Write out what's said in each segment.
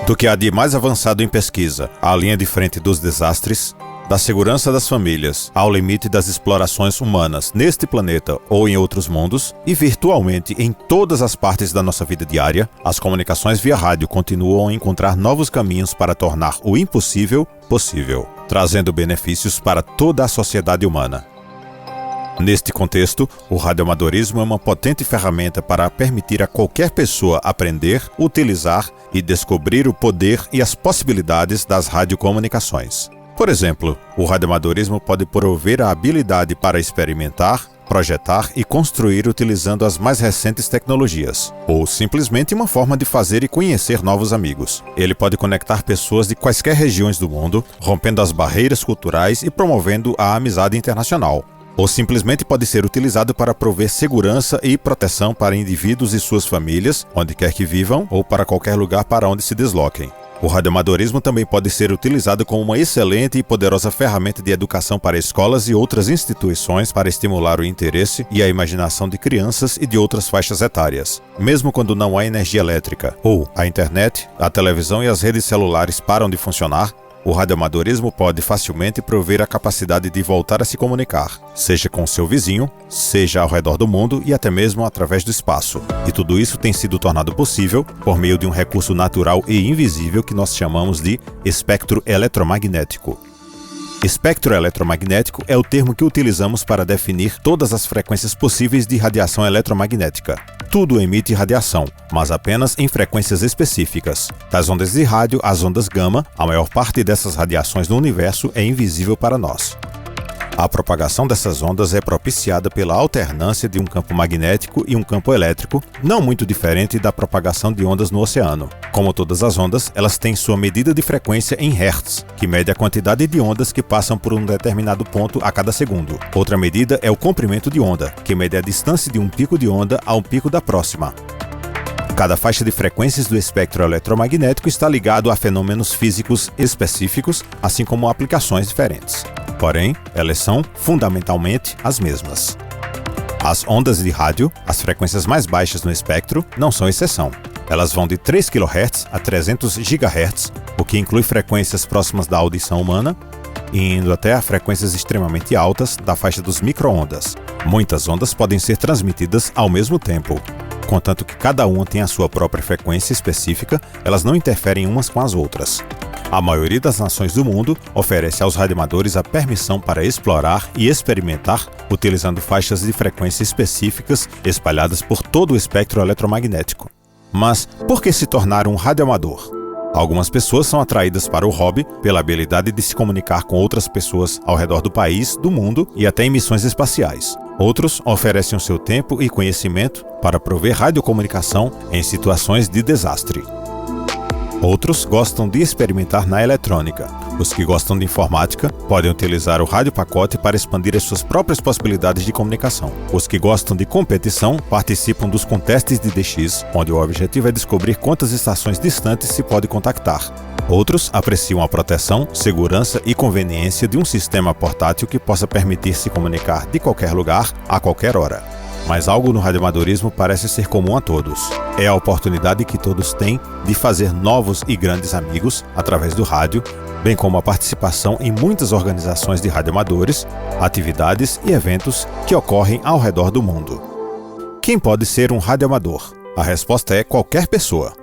Do que há de mais avançado em pesquisa, à linha de frente dos desastres, da segurança das famílias, ao limite das explorações humanas neste planeta ou em outros mundos, e virtualmente em todas as partes da nossa vida diária, as comunicações via rádio continuam a encontrar novos caminhos para tornar o impossível possível, trazendo benefícios para toda a sociedade humana. Neste contexto, o radioamadorismo é uma potente ferramenta para permitir a qualquer pessoa aprender, utilizar e descobrir o poder e as possibilidades das radiocomunicações. Por exemplo, o radioamadorismo pode prover a habilidade para experimentar, projetar e construir utilizando as mais recentes tecnologias, ou simplesmente uma forma de fazer e conhecer novos amigos. Ele pode conectar pessoas de quaisquer regiões do mundo, rompendo as barreiras culturais e promovendo a amizade internacional. Ou simplesmente pode ser utilizado para prover segurança e proteção para indivíduos e suas famílias, onde quer que vivam, ou para qualquer lugar para onde se desloquem. O radioamadorismo também pode ser utilizado como uma excelente e poderosa ferramenta de educação para escolas e outras instituições para estimular o interesse e a imaginação de crianças e de outras faixas etárias. Mesmo quando não há energia elétrica, ou a internet, a televisão e as redes celulares param de funcionar, o radioamadorismo pode facilmente prover a capacidade de voltar a se comunicar, seja com seu vizinho, seja ao redor do mundo e até mesmo através do espaço. E tudo isso tem sido tornado possível por meio de um recurso natural e invisível que nós chamamos de espectro eletromagnético. Espectro eletromagnético é o termo que utilizamos para definir todas as frequências possíveis de radiação eletromagnética. Tudo emite radiação, mas apenas em frequências específicas. Das ondas de rádio às ondas gama, a maior parte dessas radiações no universo é invisível para nós. A propagação dessas ondas é propiciada pela alternância de um campo magnético e um campo elétrico, não muito diferente da propagação de ondas no oceano. Como todas as ondas, elas têm sua medida de frequência em Hertz, que mede a quantidade de ondas que passam por um determinado ponto a cada segundo. Outra medida é o comprimento de onda, que mede a distância de um pico de onda a um pico da próxima. Cada faixa de frequências do espectro eletromagnético está ligado a fenômenos físicos específicos, assim como aplicações diferentes. Porém, elas são fundamentalmente as mesmas. As ondas de rádio, as frequências mais baixas no espectro, não são exceção. Elas vão de 3 kHz a 300 GHz, o que inclui frequências próximas da audição humana, e indo até a frequências extremamente altas da faixa dos micro-ondas. Muitas ondas podem ser transmitidas ao mesmo tempo. Contanto que cada uma tem a sua própria frequência específica, elas não interferem umas com as outras. A maioria das nações do mundo oferece aos radioamadores a permissão para explorar e experimentar utilizando faixas de frequência específicas espalhadas por todo o espectro eletromagnético. Mas por que se tornar um radioamador? Algumas pessoas são atraídas para o hobby pela habilidade de se comunicar com outras pessoas ao redor do país, do mundo e até em missões espaciais. Outros oferecem o seu tempo e conhecimento para prover radiocomunicação em situações de desastre. Outros gostam de experimentar na eletrônica. Os que gostam de informática podem utilizar o radiopacote para expandir as suas próprias possibilidades de comunicação. Os que gostam de competição participam dos contestes de DX, onde o objetivo é descobrir quantas estações distantes se pode contactar. Outros apreciam a proteção, segurança e conveniência de um sistema portátil que possa permitir se comunicar de qualquer lugar, a qualquer hora. Mas algo no radioamadorismo parece ser comum a todos. É a oportunidade que todos têm de fazer novos e grandes amigos através do rádio, bem como a participação em muitas organizações de radioamadores, atividades e eventos que ocorrem ao redor do mundo. Quem pode ser um radioamador? A resposta é qualquer pessoa.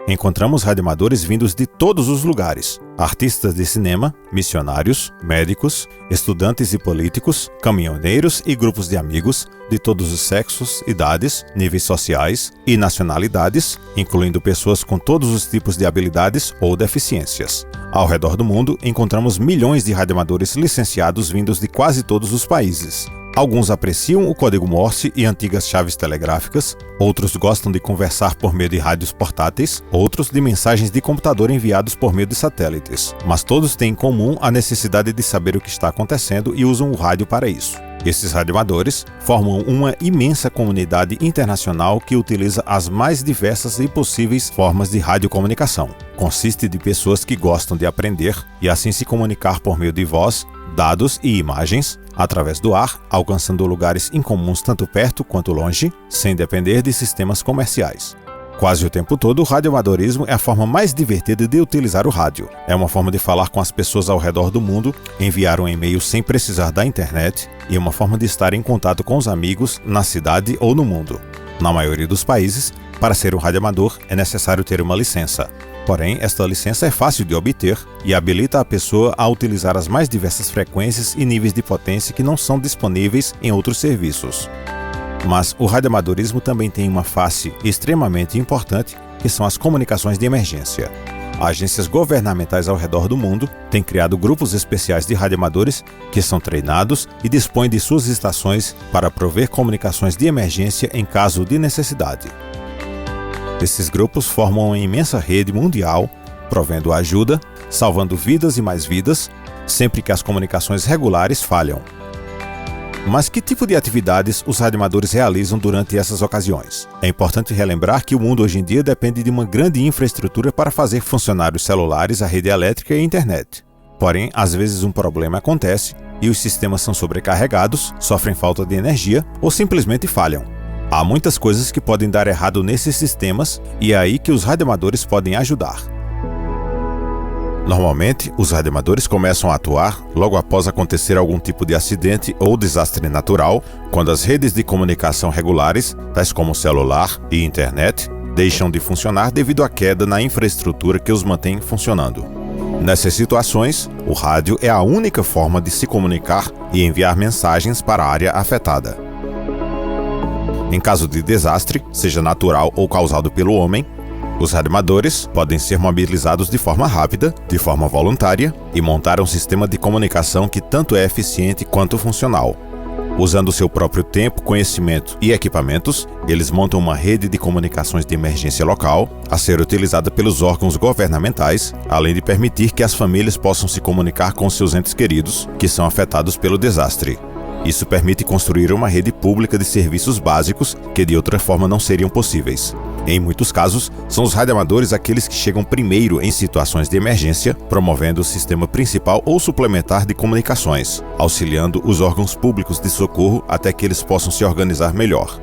Encontramos radioamadores vindos de todos os lugares: artistas de cinema, missionários, médicos, estudantes e políticos, caminhoneiros e grupos de amigos de todos os sexos, idades, níveis sociais e nacionalidades, incluindo pessoas com todos os tipos de habilidades ou deficiências. Ao redor do mundo, encontramos milhões de radioamadores licenciados vindos de quase todos os países. Alguns apreciam o código Morse e antigas chaves telegráficas, outros gostam de conversar por meio de rádios portáteis, outros de mensagens de computador enviados por meio de satélites. Mas todos têm em comum a necessidade de saber o que está acontecendo e usam o rádio para isso. Esses radioamadores formam uma imensa comunidade internacional que utiliza as mais diversas e possíveis formas de radiocomunicação. Consiste de pessoas que gostam de aprender e assim se comunicar por meio de voz, dados e imagens, através do ar, alcançando lugares incomuns tanto perto quanto longe, sem depender de sistemas comerciais. Quase o tempo todo, o radioamadorismo é a forma mais divertida de utilizar o rádio. É uma forma de falar com as pessoas ao redor do mundo, enviar um e-mail sem precisar da internet e uma forma de estar em contato com os amigos na cidade ou no mundo. Na maioria dos países, para ser um radioamador é necessário ter uma licença. Porém, esta licença é fácil de obter e habilita a pessoa a utilizar as mais diversas frequências e níveis de potência que não são disponíveis em outros serviços. Mas o radioamadorismo também tem uma face extremamente importante, que são as comunicações de emergência. Agências governamentais ao redor do mundo têm criado grupos especiais de radioamadores que são treinados e dispõem de suas estações para prover comunicações de emergência em caso de necessidade. Esses grupos formam uma imensa rede mundial, provendo ajuda, salvando vidas e mais vidas, sempre que as comunicações regulares falham. Mas que tipo de atividades os radioamadores realizam durante essas ocasiões? É importante relembrar que o mundo hoje em dia depende de uma grande infraestrutura para fazer funcionar os celulares, a rede elétrica e a internet. Porém, às vezes um problema acontece e os sistemas são sobrecarregados, sofrem falta de energia ou simplesmente falham. Há muitas coisas que podem dar errado nesses sistemas e é aí que os radioamadores podem ajudar. Normalmente, os radioamadores começam a atuar logo após acontecer algum tipo de acidente ou desastre natural, quando as redes de comunicação regulares, tais como celular e internet, deixam de funcionar devido à queda na infraestrutura que os mantém funcionando. Nessas situações, o rádio é a única forma de se comunicar e enviar mensagens para a área afetada. Em caso de desastre, seja natural ou causado pelo homem, os radioamadores podem ser mobilizados de forma rápida, de forma voluntária, e montar um sistema de comunicação que tanto é eficiente quanto funcional. Usando seu próprio tempo, conhecimento e equipamentos, eles montam uma rede de comunicações de emergência local, a ser utilizada pelos órgãos governamentais, além de permitir que as famílias possam se comunicar com seus entes queridos, que são afetados pelo desastre. Isso permite construir uma rede pública de serviços básicos que de outra forma não seriam possíveis. Em muitos casos, são os radioamadores aqueles que chegam primeiro em situações de emergência, promovendo o sistema principal ou suplementar de comunicações, auxiliando os órgãos públicos de socorro até que eles possam se organizar melhor.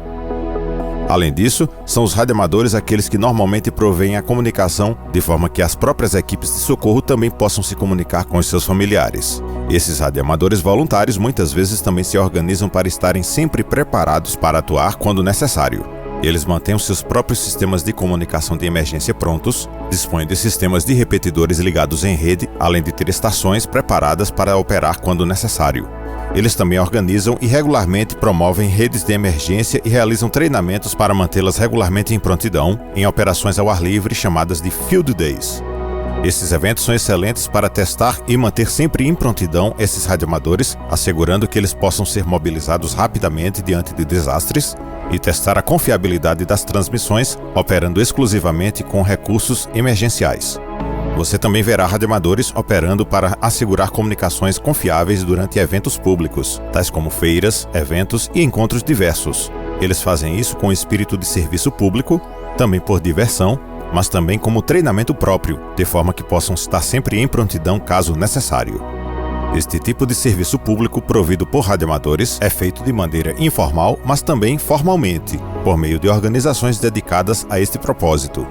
Além disso, são os radioamadores aqueles que normalmente provêm a comunicação de forma que as próprias equipes de socorro também possam se comunicar com os seus familiares. Esses radioamadores voluntários muitas vezes também se organizam para estarem sempre preparados para atuar quando necessário. Eles mantêm os seus próprios sistemas de comunicação de emergência prontos, dispõem de sistemas de repetidores ligados em rede, além de ter estações preparadas para operar quando necessário. Eles também organizam e regularmente promovem redes de emergência e realizam treinamentos para mantê-las regularmente em prontidão em operações ao ar livre chamadas de Field Days. Esses eventos são excelentes para testar e manter sempre em prontidão esses radioamadores, assegurando que eles possam ser mobilizados rapidamente diante de desastres e testar a confiabilidade das transmissões, operando exclusivamente com recursos emergenciais. Você também verá radioamadores operando para assegurar comunicações confiáveis durante eventos públicos, tais como feiras, eventos e encontros diversos. Eles fazem isso com espírito de serviço público, também por diversão, mas também como treinamento próprio, de forma que possam estar sempre em prontidão caso necessário. Este tipo de serviço público provido por radioamadores é feito de maneira informal, mas também formalmente, por meio de organizações dedicadas a este propósito.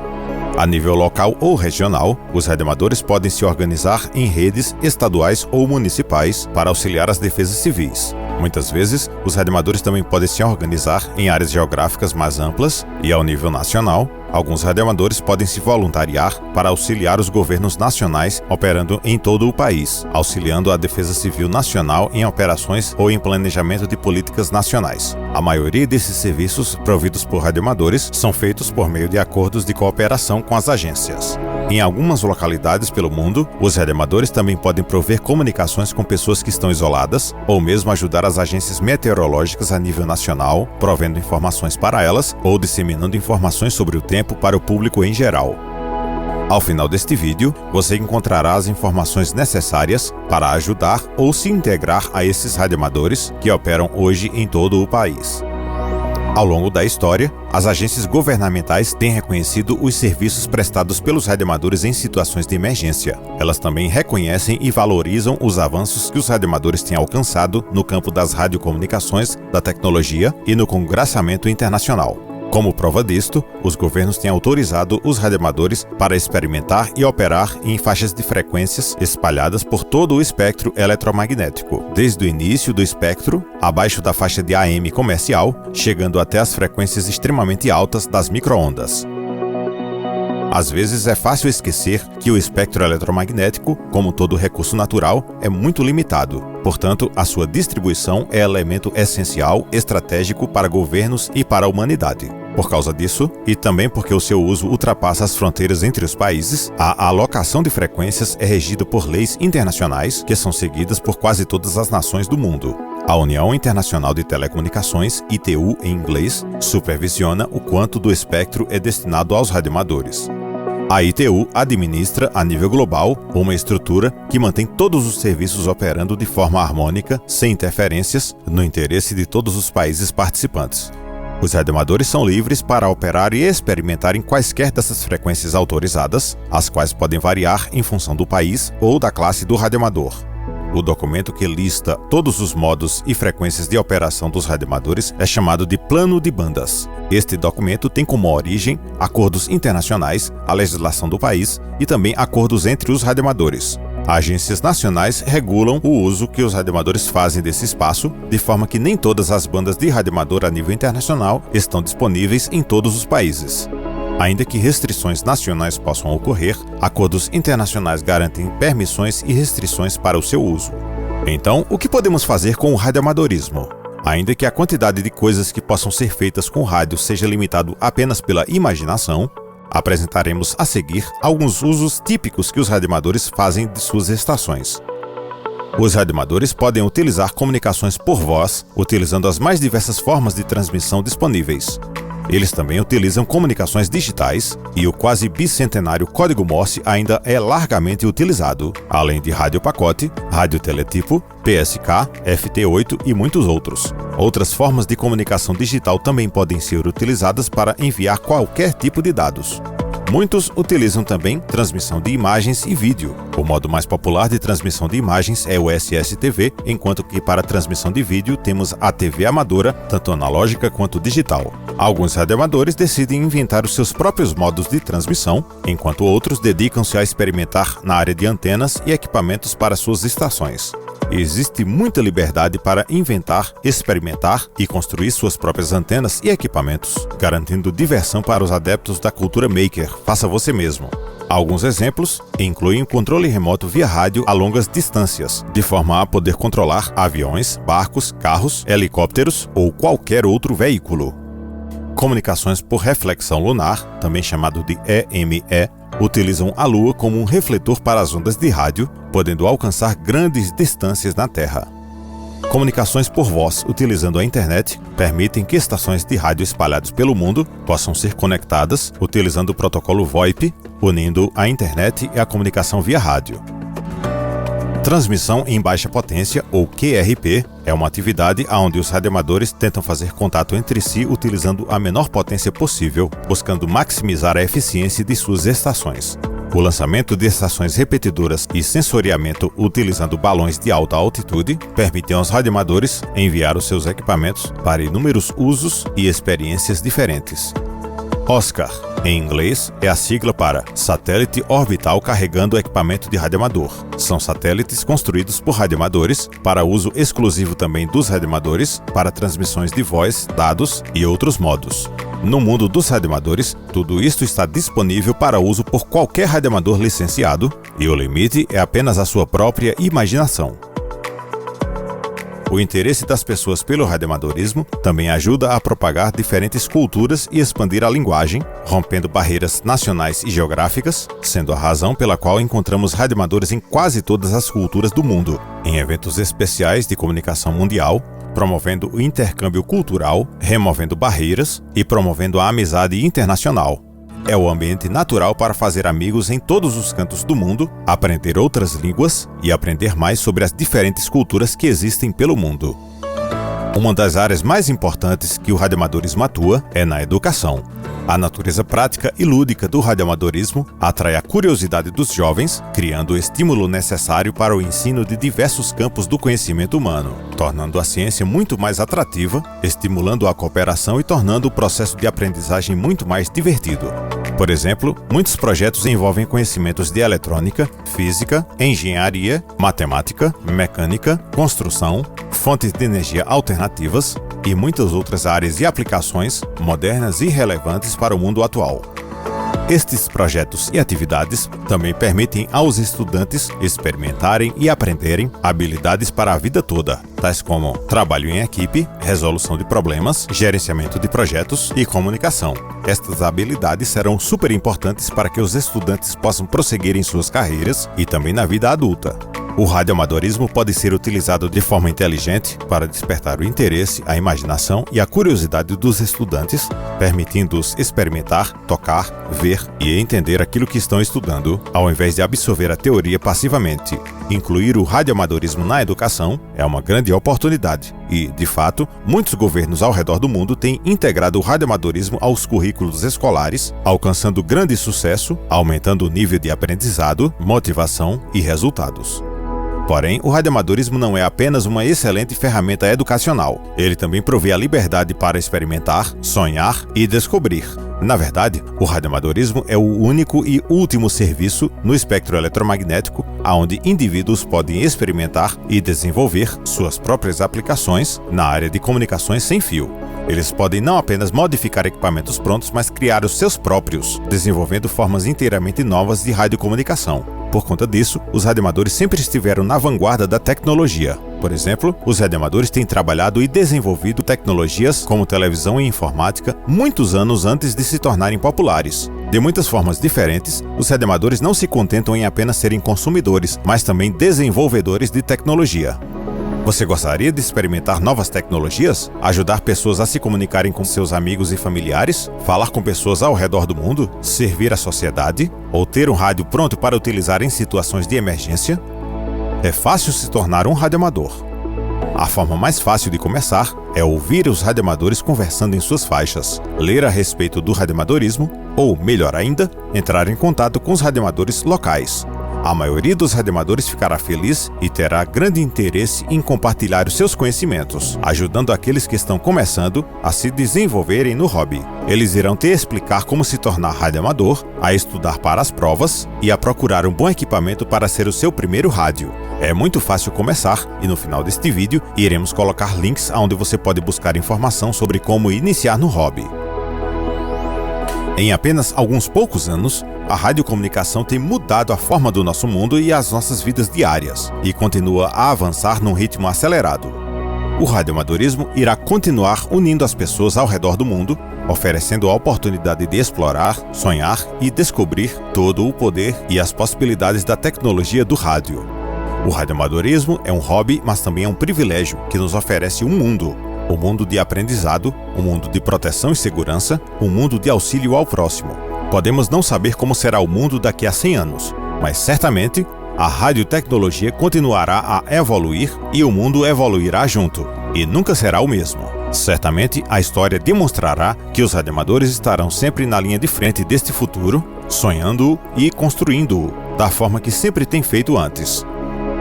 A nível local ou regional, os radioamadores podem se organizar em redes estaduais ou municipais para auxiliar as defesas civis. Muitas vezes, os radioamadores também podem se organizar em áreas geográficas mais amplas e, ao nível nacional, alguns radioamadores podem se voluntariar para auxiliar os governos nacionais operando em todo o país, auxiliando a Defesa Civil Nacional em operações ou em planejamento de políticas nacionais. A maioria desses serviços providos por radioamadores são feitos por meio de acordos de cooperação com as agências. Em algumas localidades pelo mundo, os radioamadores também podem prover comunicações com pessoas que estão isoladas ou mesmo ajudar as agências meteorológicas a nível nacional, provendo informações para elas ou disseminando informações sobre o tempo para o público em geral. Ao final deste vídeo, você encontrará as informações necessárias para ajudar ou se integrar a esses radioamadores que operam hoje em todo o país. Ao longo da história, as agências governamentais têm reconhecido os serviços prestados pelos radioamadores em situações de emergência. Elas também reconhecem e valorizam os avanços que os radioamadores têm alcançado no campo das radiocomunicações, da tecnologia e no congraçamento internacional. Como prova disto, os governos têm autorizado os radioamadores para experimentar e operar em faixas de frequências espalhadas por todo o espectro eletromagnético, desde o início do espectro, abaixo da faixa de AM comercial, chegando até as frequências extremamente altas das microondas. Às vezes é fácil esquecer que o espectro eletromagnético, como todo recurso natural, é muito limitado. Portanto, a sua distribuição é elemento essencial, estratégico para governos e para a humanidade. Por causa disso, e também porque o seu uso ultrapassa as fronteiras entre os países, a alocação de frequências é regida por leis internacionais que são seguidas por quase todas as nações do mundo. A União Internacional de Telecomunicações, ITU em inglês, supervisiona o quanto do espectro é destinado aos radioamadores. A ITU administra, a nível global, uma estrutura que mantém todos os serviços operando de forma harmônica, sem interferências, no interesse de todos os países participantes. Os radioamadores são livres para operar e experimentar em quaisquer dessas frequências autorizadas, as quais podem variar em função do país ou da classe do radioamador. O documento que lista todos os modos e frequências de operação dos radioamadores é chamado de Plano de Bandas. Este documento tem como origem acordos internacionais, a legislação do país e também acordos entre os radioamadores. Agências nacionais regulam o uso que os radioamadores fazem desse espaço, de forma que nem todas as bandas de radioamador a nível internacional estão disponíveis em todos os países. Ainda que restrições nacionais possam ocorrer, acordos internacionais garantem permissões e restrições para o seu uso. Então, o que podemos fazer com o radioamadorismo? Ainda que a quantidade de coisas que possam ser feitas com o rádio seja limitado apenas pela imaginação, apresentaremos a seguir alguns usos típicos que os radioamadores fazem de suas estações. Os radioamadores podem utilizar comunicações por voz, utilizando as mais diversas formas de transmissão disponíveis. Eles também utilizam comunicações digitais e o quase bicentenário código Morse ainda é largamente utilizado, além de radiopacote, radioteletipo, PSK, FT8 e muitos outros. Outras formas de comunicação digital também podem ser utilizadas para enviar qualquer tipo de dados. Muitos utilizam também transmissão de imagens e vídeo. O modo mais popular de transmissão de imagens é o SSTV, enquanto que para transmissão de vídeo temos a TV amadora, tanto analógica quanto digital. Alguns radioamadores decidem inventar os seus próprios modos de transmissão, enquanto outros dedicam-se a experimentar na área de antenas e equipamentos para suas estações. Existe muita liberdade para inventar, experimentar e construir suas próprias antenas e equipamentos, garantindo diversão para os adeptos da cultura maker, faça você mesmo. Alguns exemplos incluem o controle remoto via rádio a longas distâncias, de forma a poder controlar aviões, barcos, carros, helicópteros ou qualquer outro veículo. Comunicações por reflexão lunar, também chamado de EME, utilizam a Lua como um refletor para as ondas de rádio, podendo alcançar grandes distâncias na Terra. Comunicações por voz utilizando a internet permitem que estações de rádio espalhadas pelo mundo possam ser conectadas utilizando o protocolo VoIP, unindo a internet e a comunicação via rádio. Transmissão em baixa potência, ou QRP, é uma atividade onde os radioamadores tentam fazer contato entre si utilizando a menor potência possível, buscando maximizar a eficiência de suas estações. O lançamento de estações repetidoras e sensoriamento utilizando balões de alta altitude permitem aos radioamadores enviar os seus equipamentos para inúmeros usos e experiências diferentes. OSCAR, em inglês, é a sigla para Satélite Orbital Carregando Equipamento de Radioamador. São satélites construídos por radioamadores, para uso exclusivo também dos radioamadores, para transmissões de voz, dados e outros modos. No mundo dos radioamadores, tudo isto está disponível para uso por qualquer radioamador licenciado, e o limite é apenas a sua própria imaginação. O interesse das pessoas pelo radioamadorismo também ajuda a propagar diferentes culturas e expandir a linguagem, rompendo barreiras nacionais e geográficas, sendo a razão pela qual encontramos radioamadores em quase todas as culturas do mundo, em eventos especiais de comunicação mundial, promovendo o intercâmbio cultural, removendo barreiras e promovendo a amizade internacional. É o ambiente natural para fazer amigos em todos os cantos do mundo, aprender outras línguas e aprender mais sobre as diferentes culturas que existem pelo mundo. Uma das áreas mais importantes que o radioamadorismo atua é na educação. A natureza prática e lúdica do radioamadorismo atrai a curiosidade dos jovens, criando o estímulo necessário para o ensino de diversos campos do conhecimento humano, tornando a ciência muito mais atrativa, estimulando a cooperação e tornando o processo de aprendizagem muito mais divertido. Por exemplo, muitos projetos envolvem conhecimentos de eletrônica, física, engenharia, matemática, mecânica, construção, fontes de energia alternativas e muitas outras áreas e aplicações modernas e relevantes para o mundo atual. Estes projetos e atividades também permitem aos estudantes experimentarem e aprenderem habilidades para a vida toda, tais como trabalho em equipe, resolução de problemas, gerenciamento de projetos e comunicação. Estas habilidades serão super importantes para que os estudantes possam prosseguir em suas carreiras e também na vida adulta. O radioamadorismo pode ser utilizado de forma inteligente para despertar o interesse, a imaginação e a curiosidade dos estudantes, permitindo-os experimentar, tocar, ver e entender aquilo que estão estudando, ao invés de absorver a teoria passivamente. Incluir o radioamadorismo na educação é uma grande oportunidade e, de fato, muitos governos ao redor do mundo têm integrado o radioamadorismo aos currículos escolares, alcançando grande sucesso, aumentando o nível de aprendizado, motivação e resultados. Porém, o radioamadorismo não é apenas uma excelente ferramenta educacional. Ele também provê a liberdade para experimentar, sonhar e descobrir. Na verdade, o radioamadorismo é o único e último serviço no espectro eletromagnético onde indivíduos podem experimentar e desenvolver suas próprias aplicações na área de comunicações sem fio. Eles podem não apenas modificar equipamentos prontos, mas criar os seus próprios, desenvolvendo formas inteiramente novas de radiocomunicação. Por conta disso, os radioamadores sempre estiveram na vanguarda da tecnologia. Por exemplo, os radioamadores têm trabalhado e desenvolvido tecnologias como televisão e informática muitos anos antes de se tornarem populares. De muitas formas diferentes, os radioamadores não se contentam em apenas serem consumidores, mas também desenvolvedores de tecnologia. Você gostaria de experimentar novas tecnologias? Ajudar pessoas a se comunicarem com seus amigos e familiares? Falar com pessoas ao redor do mundo? Servir a sociedade? Ou ter um rádio pronto para utilizar em situações de emergência? É fácil se tornar um radioamador. A forma mais fácil de começar é ouvir os radioamadores conversando em suas faixas, ler a respeito do radioamadorismo ou, melhor ainda, entrar em contato com os radioamadores locais. A maioria dos radioamadores ficará feliz e terá grande interesse em compartilhar os seus conhecimentos, ajudando aqueles que estão começando a se desenvolverem no hobby. Eles irão te explicar como se tornar radioamador, a estudar para as provas e a procurar um bom equipamento para ser o seu primeiro rádio. É muito fácil começar e no final deste vídeo iremos colocar links onde você pode buscar informação sobre como iniciar no hobby. Em apenas alguns poucos anos, a radiocomunicação tem mudado a forma do nosso mundo e as nossas vidas diárias, e continua a avançar num ritmo acelerado. O radioamadorismo irá continuar unindo as pessoas ao redor do mundo, oferecendo a oportunidade de explorar, sonhar e descobrir todo o poder e as possibilidades da tecnologia do rádio. O radioamadorismo é um hobby, mas também é um privilégio que nos oferece um mundo de aprendizado, um mundo de proteção e segurança, um mundo de auxílio ao próximo. Podemos não saber como será o mundo daqui a 100 anos, mas certamente a radiotecnologia continuará a evoluir e o mundo evoluirá junto, e nunca será o mesmo. Certamente a história demonstrará que os radioamadores estarão sempre na linha de frente deste futuro, sonhando-o e construindo-o da forma que sempre tem feito antes.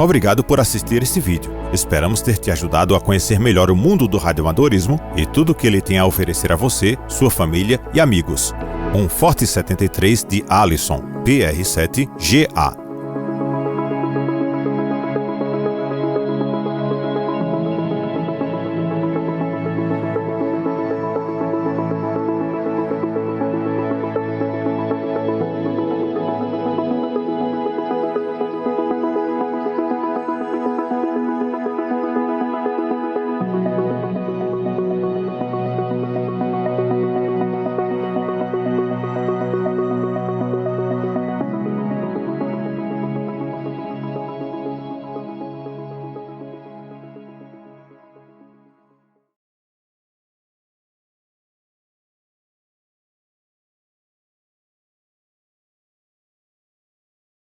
Obrigado por assistir este vídeo. Esperamos ter te ajudado a conhecer melhor o mundo do radioamadorismo e tudo o que ele tem a oferecer a você, sua família e amigos. Um forte 73 de Alisson, PR7GA.